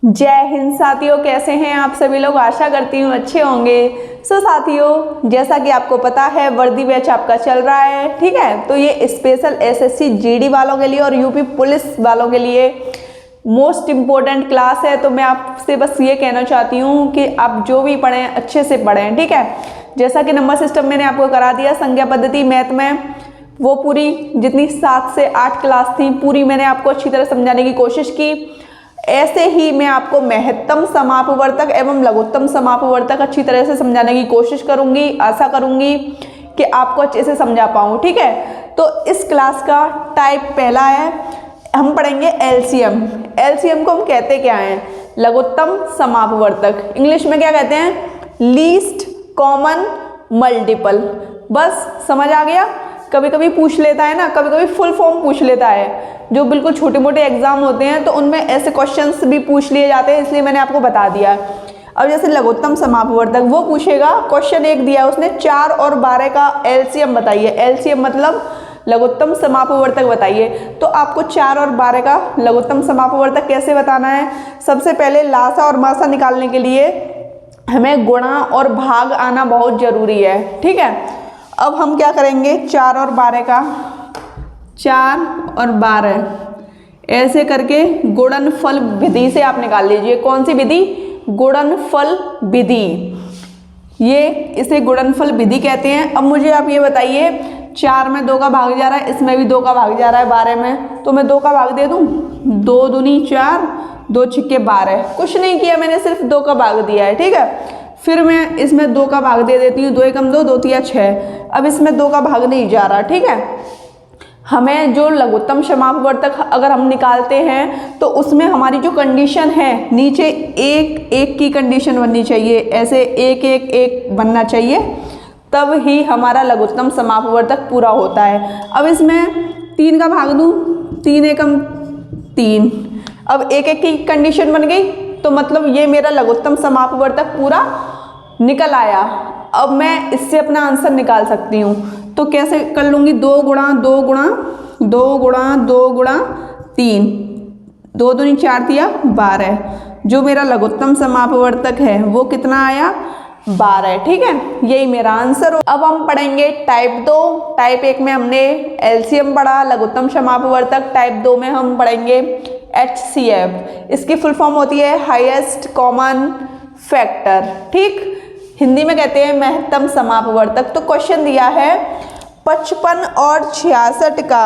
जय हिंद साथियों, कैसे हैं आप सभी लोग। आशा करती हूँ अच्छे होंगे। साथियों, जैसा कि आपको पता है वर्दी बैच आपका चल रहा है, ठीक है। तो ये स्पेशल एसएससी जीडी वालों के लिए और यूपी पुलिस वालों के लिए मोस्ट इम्पोर्टेंट क्लास है। तो मैं आपसे बस ये कहना चाहती हूँ कि आप जो भी पढ़ें अच्छे से पढ़ें, ठीक है। जैसा कि नंबर सिस्टम मैंने आपको करा दिया, संख्या पद्धति मैथ में वो पूरी जितनी 7 से 8 क्लास थी पूरी मैंने आपको अच्छी तरह समझाने की कोशिश की। ऐसे ही मैं आपको महत्तम समापवर्तक एवं लघुत्तम समापवर्तक अच्छी तरह से समझाने की कोशिश करूंगी। आशा करूंगी कि आपको अच्छे से समझा पाऊँ, ठीक है। तो इस क्लास का टाइप पहला है, हम पढ़ेंगे एलसीएम। एलसीएम को हम कहते क्या हैं? लघुत्तम समापवर्तक। इंग्लिश में क्या कहते हैं? Least common multiple. बस समझ आ गया। कभी कभी पूछ लेता है ना, कभी कभी फुल फॉर्म पूछ लेता है। जो बिल्कुल छोटे मोटे एग्जाम होते हैं तो उनमें ऐसे क्वेश्चंस भी पूछ लिए जाते हैं, इसलिए मैंने आपको बता दिया। अब जैसे लघुत्तम समापवर्तक वो पूछेगा, क्वेश्चन 1 दिया उसने 4 और 12 का एलसीएम बताइए। एलसीएम मतलब लघुत्तम समापवर्तक बताइए। तो आपको 4 और 12 का लघुत्तम समापवर्तक कैसे बताना है? सबसे पहले लासा और मासा निकालने के लिए हमें गुणा और भाग आना बहुत जरूरी है, ठीक है। अब हम क्या करेंगे? 4 और 12 का 4 और 12 ऐसे करके गुणनफल विधि से आप निकाल लीजिए। कौन सी विधि? गुणनफल विधि। ये इसे गुणनफल विधि कहते हैं। अब मुझे आप ये बताइए, 4 में 2 का भाग जा रहा है, इसमें भी 2 का भाग जा रहा है 12 में, तो मैं 2 का भाग दे दूं। 2 दूनी 4, 2 छिक्के 12। कुछ नहीं किया मैंने, सिर्फ 2 का भाग दिया है, ठीक है। फिर मैं इसमें 2 का भाग दे देती हूँ। 2 एकम 2, 2 तिया 6। अब इसमें 2 का भाग नहीं जा रहा, ठीक है। हमें जो लघुत्तम समापवर्तक अगर हम निकालते हैं तो उसमें हमारी जो कंडीशन है नीचे 1 1 की कंडीशन बननी चाहिए, ऐसे 1 1 1 बनना चाहिए, तब ही हमारा लघुत्तम समापवर्तक पूरा होता है। अब इसमें 3 का भाग दूँ, 3 एकम 3। अब 1 1 की कंडीशन बन गई, तो मतलब ये मेरा लघुत्तम समापवर्तक पूरा निकल आया। अब मैं इससे अपना आंसर निकाल सकती हूँ। तो कैसे कर लूँगी? 2 गुणा 2 गुणा 2 गुणा 2 गुणा 3, 2 दूनी 4 तिया 12। जो मेरा लघुत्तम समापवर्तक है वो कितना आया? 12, ठीक है। यही मेरा आंसर हो। अब हम पढ़ेंगे टाइप 2। टाइप 1 में हमने एलसीएम पढ़ा, लघुत्तम समापवर्तक। टाइप 2 में हम पढ़ेंगे HCF। इसकी फुल फॉर्म होती है हाईएस्ट कॉमन फैक्टर, ठीक। हिंदी में कहते हैं महत्तम समापवर्तक। तो क्वेश्चन दिया है 55 और 66 का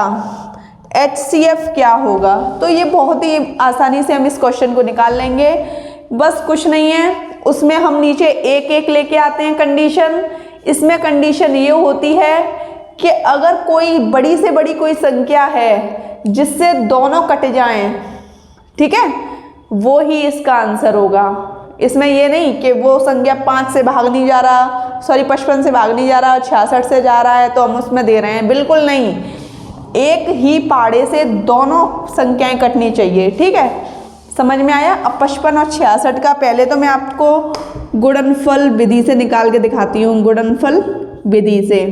HCF क्या होगा? तो ये बहुत ही आसानी से हम इस क्वेश्चन को निकाल लेंगे। बस कुछ नहीं है, उसमें हम नीचे 1 1 लेके आते हैं कंडीशन। इसमें कंडीशन ये होती है कि अगर कोई बड़ी से बड़ी कोई संख्या है जिससे दोनों कट जाएं, ठीक है, वो ही इसका आंसर होगा। इसमें ये नहीं कि वो संख्या 5 से भाग नहीं जा रहा, 55 से भाग नहीं जा रहा, 66 से जा रहा है तो हम उसमें दे रहे हैं, बिल्कुल नहीं। एक ही पाड़े से दोनों संख्याएं कटनी चाहिए, ठीक है। समझ में आया? अब 55 और 66 का पहले तो मैं आपको गुणनफल विधि से निकाल के दिखाती हूँ। गुणनफल विधि से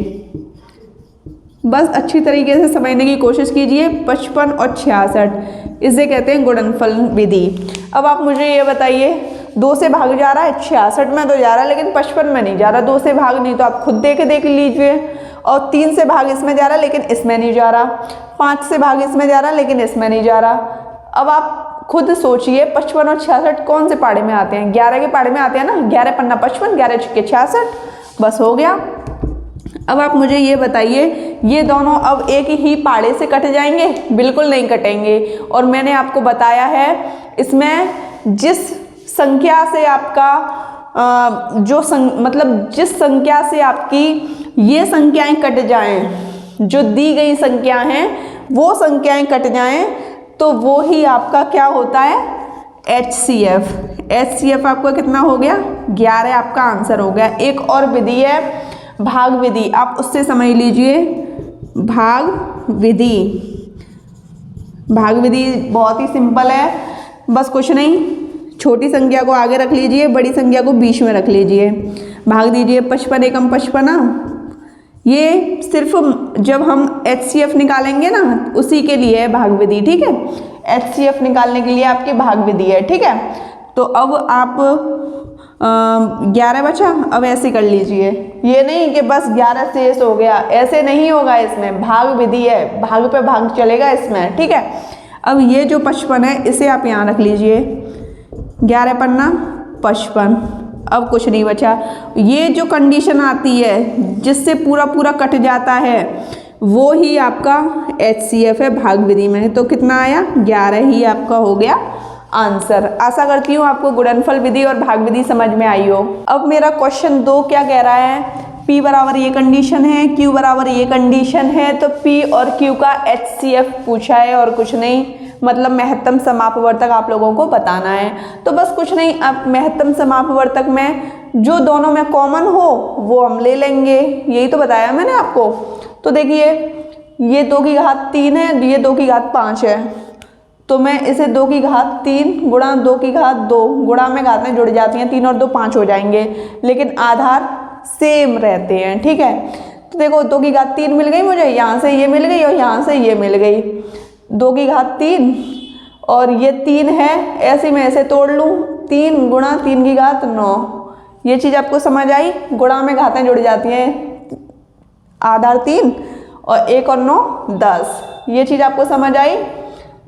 बस अच्छी तरीके से समझने की कोशिश कीजिए। 55 और 66 इसे कहते हैं गुणनफल विधि। अब आप मुझे ये बताइए, 2 से भाग जा रहा है, 66 में तो जा रहा है लेकिन 55 में नहीं जा रहा। 2 से भाग नहीं तो आप खुद देख लीजिए। और 3 से भाग इसमें जा रहा है लेकिन इसमें नहीं जा रहा। 5 से भाग इसमें जा रहा है लेकिन इसमें नहीं जा रहा। अब आप खुद सोचिए 55 और 66 कौन से पाड़े में आते हैं? 11 के पाड़े में आते हैं ना। 11 पन्ना 55, 11 छिक्के 66। बस हो गया। अब आप मुझे ये बताइए, ये दोनों अब एक ही पाड़े से कट जाएंगे? बिल्कुल नहीं कटेंगे। और मैंने आपको बताया है इसमें जिस संख्या से आपका मतलब जिस संख्या से आपकी ये संख्याएं कट जाएं, जो दी गई संख्या हैं वो संख्याएं कट जाएं, तो वो ही आपका क्या होता है? HCF। HCF आपका कितना हो गया? 11 आपका आंसर हो गया। एक और विधि है भाग विधि, आप उससे समझ लीजिए। भाग विधि, भाग विधि बहुत ही सिंपल है। बस कुछ नहीं, छोटी संख्या को आगे रख लीजिए, बड़ी संख्या को बीच में रख लीजिए, भाग दीजिए। 55 एकम 55। ये सिर्फ जब हम HCF निकालेंगे ना उसी के लिए है भाग विधि, ठीक है। HCF निकालने के लिए आपकी भाग विधि है, ठीक है। तो अब आप 11 बचा, अब ऐसे कर लीजिए। ये नहीं कि बस 11 शेष हो गया, ऐसे नहीं होगा, इसमें भाग विधि है, भाग पे भाग चलेगा इसमें, ठीक है। अब ये जो 55 है इसे आप यहाँ रख लीजिए, 11 पन्ना 55, अब कुछ नहीं बचा। ये जो कंडीशन आती है जिससे पूरा पूरा कट जाता है वो ही आपका HCF है भाग विधि में। तो कितना आया, 11 ही आपका हो गया आंसर। आशा करती हूँ आपको गुणनफल विधि और भाग विधि समझ में आई हो। अब मेरा क्वेश्चन 2 क्या कह रहा है, P बराबर ये कंडीशन है, Q बराबर ये कंडीशन है, तो P और Q का HCF पूछा है और कुछ नहीं, मतलब महत्तम समापवर्तक आप लोगों को बताना है। तो बस कुछ नहीं, आप महत्तम समापवर्तक में जो दोनों में कॉमन हो वो हम ले लेंगे, यही तो बताया मैंने आपको। तो देखिए ये 2 की घात 3 है, ये 2 की घात 5 है, तो मैं इसे 2 की घात 3 गुणा 2 की घात 2, गुणा में घातें जुड़ जाती हैं, 3 और 2 5 हो जाएंगे, लेकिन आधार सेम रहते हैं, ठीक है। तो देखो 2 की घात 3 मिल गई मुझे, यहाँ से ये मिल गई और यहाँ से ये मिल गई, 2 की घात 3 और ये 3 है, ऐसे मैं ऐसे तोड़ लूँ, 3 गुणा 3 की घात 9, ये चीज़ आपको समझ आई। गुणा में घातें जुड़ जाती हैं, आधार 3 और 1 और 9 10, ये चीज़ आपको समझ आई,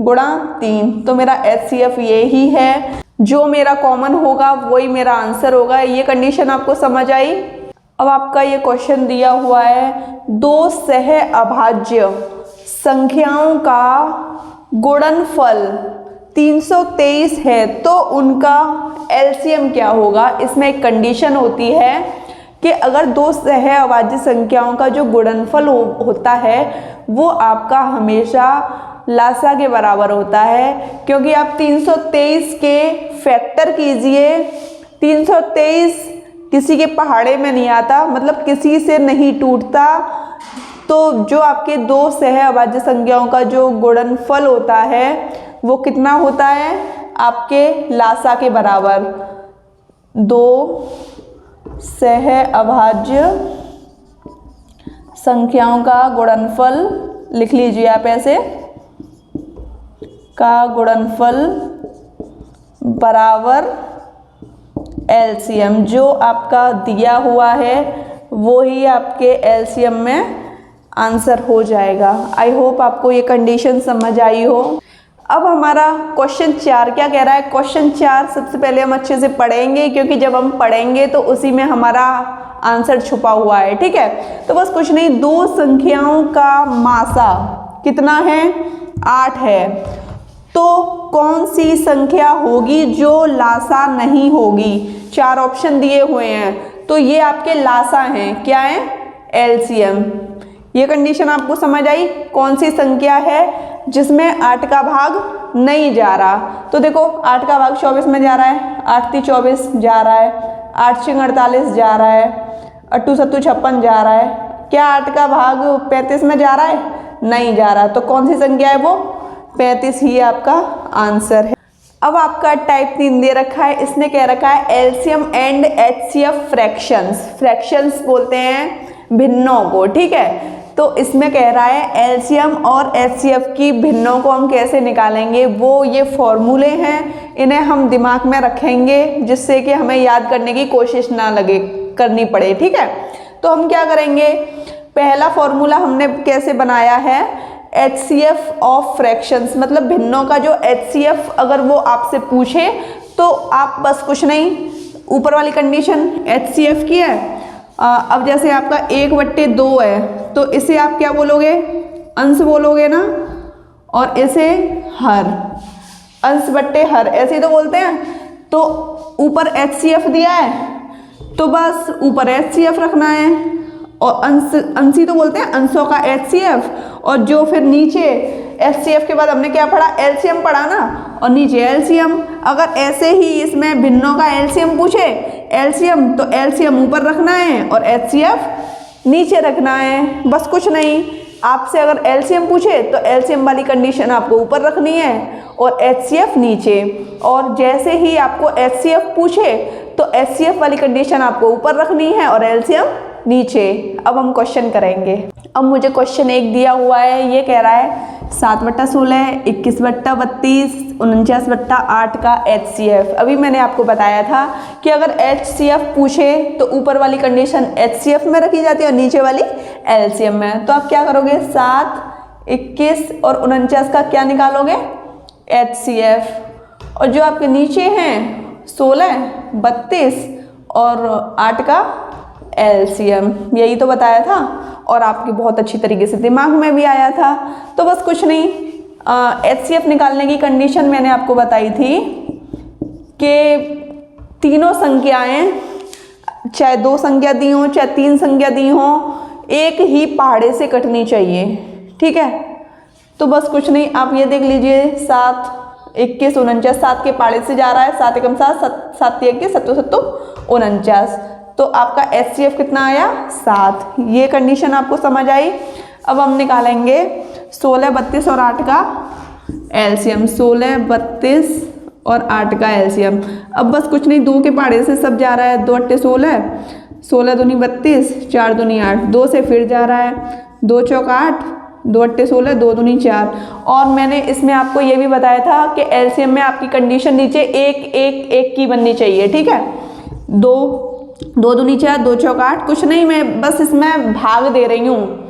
गुणा 3। तो मेरा HCF ये ही है, जो मेरा कॉमन होगा वही मेरा आंसर होगा। ये कंडीशन आपको समझ आई। अब आपका ये क्वेश्चन दिया हुआ है, 2 सह अभाज्य संख्याओं का गुणनफल 323 है, तो उनका LCM क्या होगा। इसमें एक कंडीशन होती है कि अगर 2 सह अभाज्य संख्याओं का जो गुणनफल होता है वो आपका हमेशा लासा के बराबर होता है, क्योंकि आप 323 के फैक्टर कीजिए, 323 किसी के पहाड़े में नहीं आता, मतलब किसी से नहीं टूटता, तो जो आपके 2 सह अभाज्य संख्याओं का जो गुणनफल होता है वो कितना होता है, आपके लासा के बराबर। 2 सह अभाज्य संख्याओं का गुणनफल लिख लीजिए आप ऐसे, का गुणनफल बराबर LCM, जो आपका दिया हुआ है वो ही आपके LCM में आंसर हो जाएगा। आई होप आपको ये कंडीशन समझ आई हो। अब हमारा क्वेश्चन 4 क्या कह रहा है। क्वेश्चन 4 सबसे पहले हम अच्छे से पढ़ेंगे, क्योंकि जब हम पढ़ेंगे तो उसी में हमारा आंसर छुपा हुआ है, ठीक है। तो बस कुछ नहीं, 2 संख्याओं का मासा कितना है, 8 है, तो कौन सी संख्या होगी जो लासा नहीं होगी। 4 ऑप्शन दिए हुए हैं, तो ये आपके लासा हैं, क्या है, LCM। ये कंडीशन आपको समझ आई। कौन सी संख्या है जिसमें 8 का भाग नहीं जा रहा। तो देखो 8 का भाग 24 में जा रहा है, 8 × 24 जा रहा है, 8 × 48 जा रहा है, 8 × 7 56 जा रहा है। क्या 8 का भाग 35 में जा रहा है, नहीं जा रहा। तो कौन सी संख्या है वो, 35 ही आपका आंसर है। अब आपका टाइप 3 दे रखा है, इसने कह रखा है LCM and HCF fractions. Fractions बोलते हैं भिन्नों को, ठीक है। तो इसमें कह रहा है LCM और HCF की भिन्नों को हम कैसे निकालेंगे, वो ये फॉर्मूले हैं, इन्हें हम दिमाग में रखेंगे जिससे कि हमें याद करने की कोशिश ना लगे करनी पड़े, ठीक है। तो हम क्या करेंगे, पहला फॉर्मूला हमने कैसे बनाया है, HCF ऑफ फ्रैक्शंस, मतलब भिन्नों का जो HCF अगर वो आपसे पूछे तो आप बस कुछ नहीं, ऊपर वाली कंडीशन HCF की है। अब जैसे आपका 1/2 है, तो इसे आप क्या बोलोगे, अंश बोलोगे ना, और इसे हर, अंश बट्टे हर ऐसे ही तो बोलते हैं। तो ऊपर HCF दिया है तो बस ऊपर HCF रखना है, और अंशी तो बोलते हैं अंशों का HCF, और जो फिर नीचे HCF के बाद हमने क्या पढ़ा, LCM पढ़ा ना, और नीचे LCM। अगर ऐसे ही इसमें भिन्नों का LCM पूछे, LCM तो LCM ऊपर रखना है और HCF नीचे रखना है, बस कुछ नहीं। आपसे अगर LCM पूछे तो LCM वाली कंडीशन आपको ऊपर रखनी है और HCF नीचे, और जैसे ही आपको HCF पूछे तो HCF वाली कंडीशन आपको ऊपर रखनी है और LCM नीचे। अब हम क्वेश्चन करेंगे। अब मुझे क्वेश्चन 1 दिया हुआ है, ये कह रहा है 7/16, 21/32, 49/8 का HCF। अभी मैंने आपको बताया था कि अगर HCF पूछे तो ऊपर वाली कंडीशन HCF में रखी जाती है और नीचे वाली LCM में। तो आप क्या करोगे, 7, 21 और 49 का क्या निकालोगे, HCF। और जो आपके नीचे हैं 16, 32 और 8 का LCM, यही तो बताया था और आपकी बहुत अच्छी तरीके से दिमाग में भी आया था। तो बस कुछ नहीं, HCF निकालने की कंडीशन मैंने आपको बताई थी कि तीनों संख्याएं, चाहे 2 संख्या दी हो चाहे 3 संख्या दी हो, एक ही पहाड़े से कटनी चाहिए, ठीक है। तो बस कुछ नहीं, आप ये देख लीजिए, 7, 21, 49, 7 के पहाड़े से जा रहा है, 7 एकम 7, 7 21, 7 7 49, तो आपका HCF कितना आया, 7। ये कंडीशन आपको समझ आई। अब हम निकालेंगे 16, 32 और 8 का LCM, 16, 32 और 8 का LCM। अब बस कुछ नहीं, 2 के पहाड़े से सब जा रहा है, 2 8 16, 16 दूनी 32, 4 दूनी 8, 2 से फिर जा रहा है, 2 चौक 8, 2 8 16, 2 दूनी 4। और मैंने इसमें आपको ये भी बताया था कि LCM में आपकी कंडीशन नीचे 1 1 1 की बननी चाहिए, ठीक है। 2 दूनी 4, 2 चौक 8, कुछ नहीं, मैं बस इसमें भाग दे रही हूँ,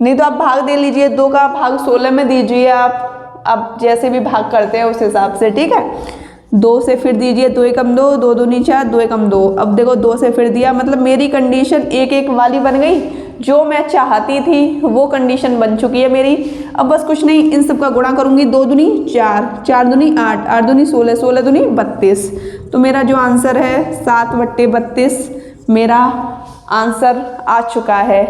नहीं तो आप भाग दे लीजिए, 2 का भाग 16 में दीजिए आप जैसे भी भाग करते हैं उस हिसाब से, ठीक है। 2 से फिर दीजिए, 2 एकम 2, 2 दूनी 4, 2 एकम 2। अब देखो 2 से फिर दिया, मतलब मेरी कंडीशन 1 1 वाली बन गई, जो मैं चाहती थी वो कंडीशन बन चुकी है मेरी। अब बस कुछ नहीं, इन सब का गुणा करूंगी, 2 दूनी 4, 4 दूनी 8, 8 दूनी 16, 16 दूनी 32। तो मेरा जो आंसर है 7/32 मेरा आंसर आ चुका है।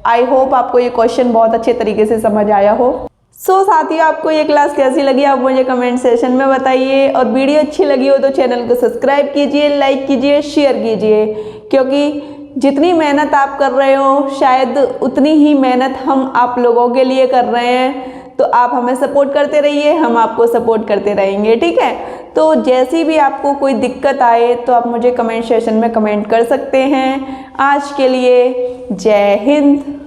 आई होप आपको ये क्वेश्चन बहुत अच्छे तरीके से समझ आया हो। सो साथियों, आपको ये क्लास कैसी लगी आप मुझे कमेंट सेशन में बताइए, और वीडियो अच्छी लगी हो तो चैनल को सब्सक्राइब कीजिए, लाइक कीजिए, शेयर कीजिए, क्योंकि जितनी मेहनत आप कर रहे हो शायद उतनी ही मेहनत हम आप लोगों के लिए कर रहे हैं। तो आप हमें सपोर्ट करते रहिए, हम आपको सपोर्ट करते रहेंगे, ठीक है। तो जैसी भी आपको कोई दिक्कत आए तो आप मुझे कमेंट सेशन में कमेंट कर सकते हैं। आज के लिए जय हिंद।